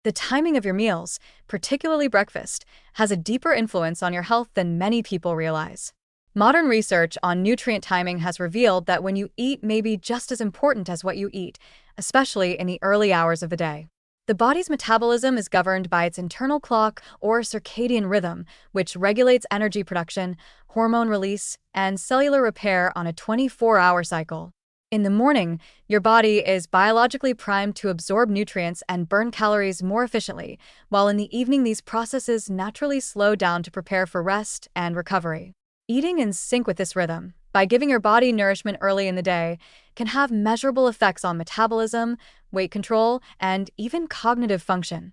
The timing of your meals, particularly breakfast, has a deeper influence on your health than many people realize. Modern research on nutrient timing has revealed that when you eat may be just as important as what you eat, especially in the early hours of the day. The body's metabolism is governed by its internal clock or circadian rhythm, which regulates energy production, hormone release, and cellular repair on a 24-hour cycle. In the morning, your body is biologically primed to absorb nutrients and burn calories more efficiently, while in the evening these processes naturally slow down to prepare for rest and recovery. Eating in sync with this rhythm, by giving your body nourishment early in the day, can have measurable effects on metabolism, weight control, and even cognitive function.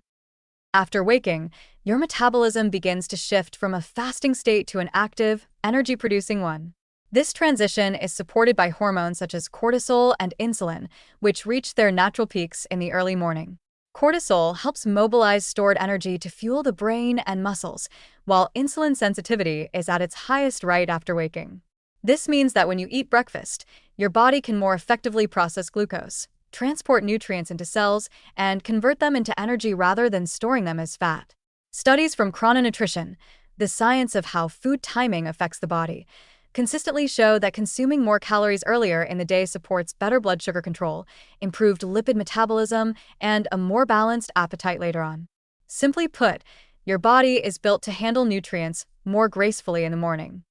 After waking, your metabolism begins to shift from a fasting state to an active, energy-producing one. This transition is supported by hormones such as cortisol and insulin, which reach their natural peaks in the early morning. Cortisol helps mobilize stored energy to fuel the brain and muscles, while insulin sensitivity is at its highest right after waking. This means that when you eat breakfast, your body can more effectively process glucose, transport nutrients into cells, and convert them into energy rather than storing them as fat. Studies from chrononutrition, the science of how food timing affects the body, consistently show that consuming more calories earlier in the day supports better blood sugar control, improved lipid metabolism, and a more balanced appetite later on. Simply put, your body is built to handle nutrients more gracefully in the morning.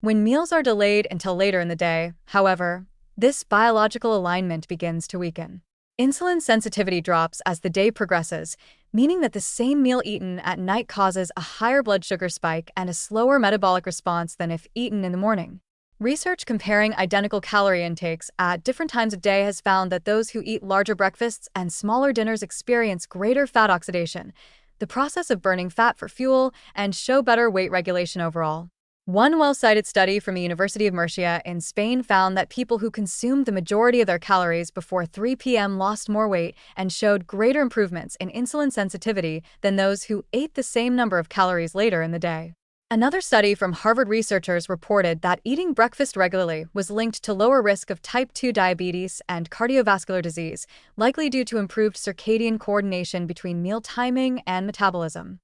When meals are delayed until later in the day, however, this biological alignment begins to weaken. Insulin sensitivity drops as the day progresses, meaning that the same meal eaten at night causes a higher blood sugar spike and a slower metabolic response than if eaten in the morning. Research comparing identical calorie intakes at different times of day has found that those who eat larger breakfasts and smaller dinners experience greater fat oxidation, the process of burning fat for fuel, and show better weight regulation overall. One well-cited study from the University of Murcia in Spain found that people who consumed the majority of their calories before 3 p.m. lost more weight and showed greater improvements in insulin sensitivity than those who ate the same number of calories later in the day. Another study from Harvard researchers reported that eating breakfast regularly was linked to lower risk of type 2 diabetes and cardiovascular disease, likely due to improved circadian coordination between meal timing and metabolism.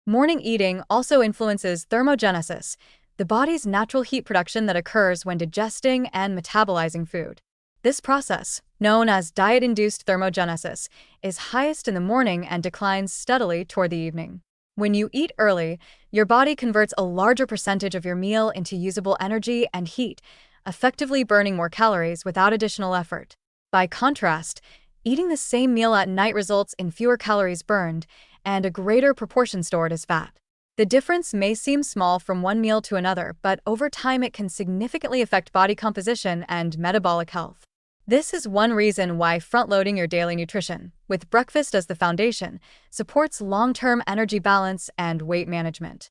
Morning eating also influences thermogenesis, the body's natural heat production that occurs when digesting and metabolizing food. This process, known as diet-induced thermogenesis, is highest in the morning and declines steadily toward the evening. When you eat early, your body converts a larger percentage of your meal into usable energy and heat, effectively burning more calories without additional effort. By contrast, eating the same meal at night results in fewer calories burned and a greater proportion stored as fat. The difference may seem small from one meal to another, but over time it can significantly affect body composition and metabolic health. This is one reason why front-loading your daily nutrition, with breakfast as the foundation, supports long-term energy balance and weight management.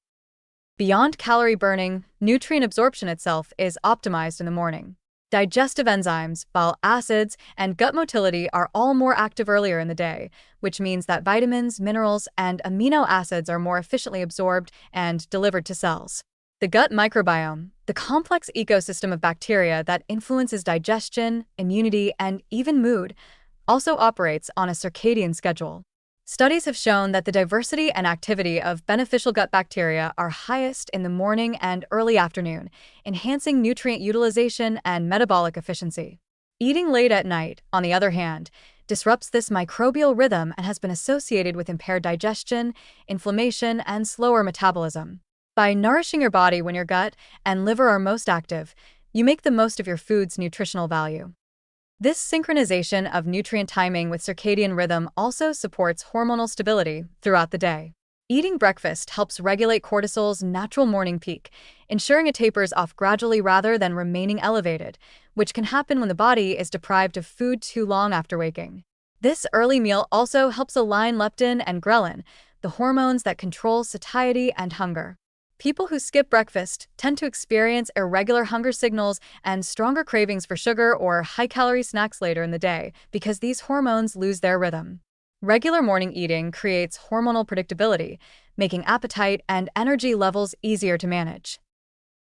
Beyond calorie burning, nutrient absorption itself is optimized in the morning. Digestive enzymes, bile acids, and gut motility are all more active earlier in the day, which means that vitamins, minerals, and amino acids are more efficiently absorbed and delivered to cells. The gut microbiome, the complex ecosystem of bacteria that influences digestion, immunity, and even mood, also operates on a circadian schedule. Studies have shown that the diversity and activity of beneficial gut bacteria are highest in the morning and early afternoon, enhancing nutrient utilization and metabolic efficiency. Eating late at night, on the other hand, disrupts this microbial rhythm and has been associated with impaired digestion, inflammation, and slower metabolism. By nourishing your body when your gut and liver are most active, you make the most of your food's nutritional value. This synchronization of nutrient timing with circadian rhythm also supports hormonal stability throughout the day. Eating breakfast helps regulate cortisol's natural morning peak, ensuring it tapers off gradually rather than remaining elevated, which can happen when the body is deprived of food too long after waking. This early meal also helps align leptin and ghrelin, the hormones that control satiety and hunger. People who skip breakfast tend to experience irregular hunger signals and stronger cravings for sugar or high-calorie snacks later in the day because these hormones lose their rhythm. Regular morning eating creates hormonal predictability, making appetite and energy levels easier to manage.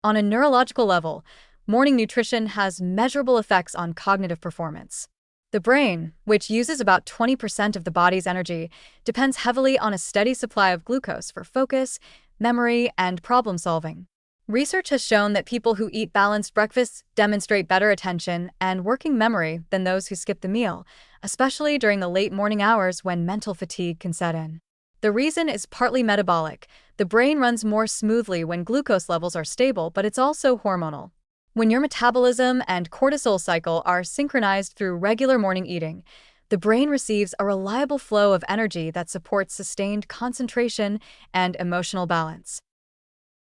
On a neurological level, morning nutrition has measurable effects on cognitive performance. The brain, which uses about 20% of the body's energy, depends heavily on a steady supply of glucose for focus, memory, and problem solving. Research has shown that people who eat balanced breakfasts demonstrate better attention and working memory than those who skip the meal, especially during the late morning hours when mental fatigue can set in. The reason is partly metabolic. The brain runs more smoothly when glucose levels are stable, but it's also hormonal. When your metabolism and cortisol cycle are synchronized through regular morning eating, the brain receives a reliable flow of energy that supports sustained concentration and emotional balance.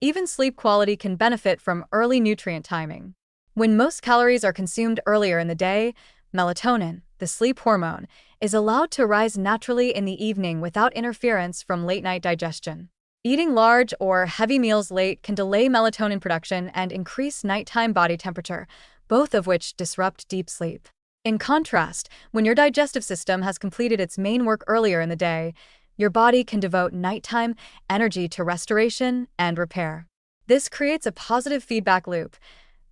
Even sleep quality can benefit from early nutrient timing. When most calories are consumed earlier in the day, melatonin, the sleep hormone, is allowed to rise naturally in the evening without interference from late-night digestion. Eating large or heavy meals late can delay melatonin production and increase nighttime body temperature, both of which disrupt deep sleep. In contrast, when your digestive system has completed its main work earlier in the day, your body can devote nighttime energy to restoration and repair. This creates a positive feedback loop.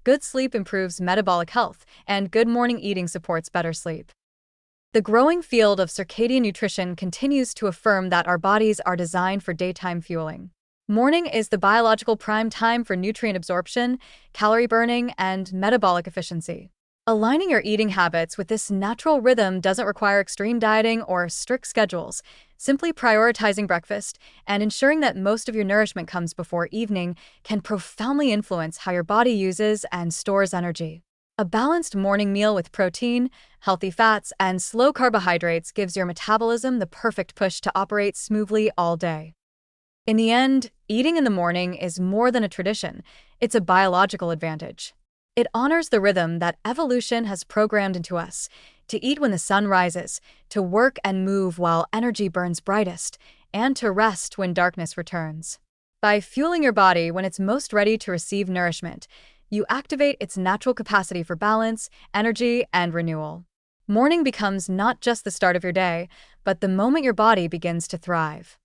Good sleep improves metabolic health, and good morning eating supports better sleep. The growing field of circadian nutrition continues to affirm that our bodies are designed for daytime fueling. Morning is the biological prime time for nutrient absorption, calorie burning, and metabolic efficiency. Aligning your eating habits with this natural rhythm doesn't require extreme dieting or strict schedules. Simply prioritizing breakfast and ensuring that most of your nourishment comes before evening can profoundly influence how your body uses and stores energy. A balanced morning meal with protein, healthy fats, and slow carbohydrates gives your metabolism the perfect push to operate smoothly all day. In the end, eating in the morning is more than a tradition, it's a biological advantage. It honors the rhythm that evolution has programmed into us, to eat when the sun rises, to work and move while energy burns brightest, and to rest when darkness returns. By fueling your body when it's most ready to receive nourishment, you activate its natural capacity for balance, energy, and renewal. Morning becomes not just the start of your day, but the moment your body begins to thrive.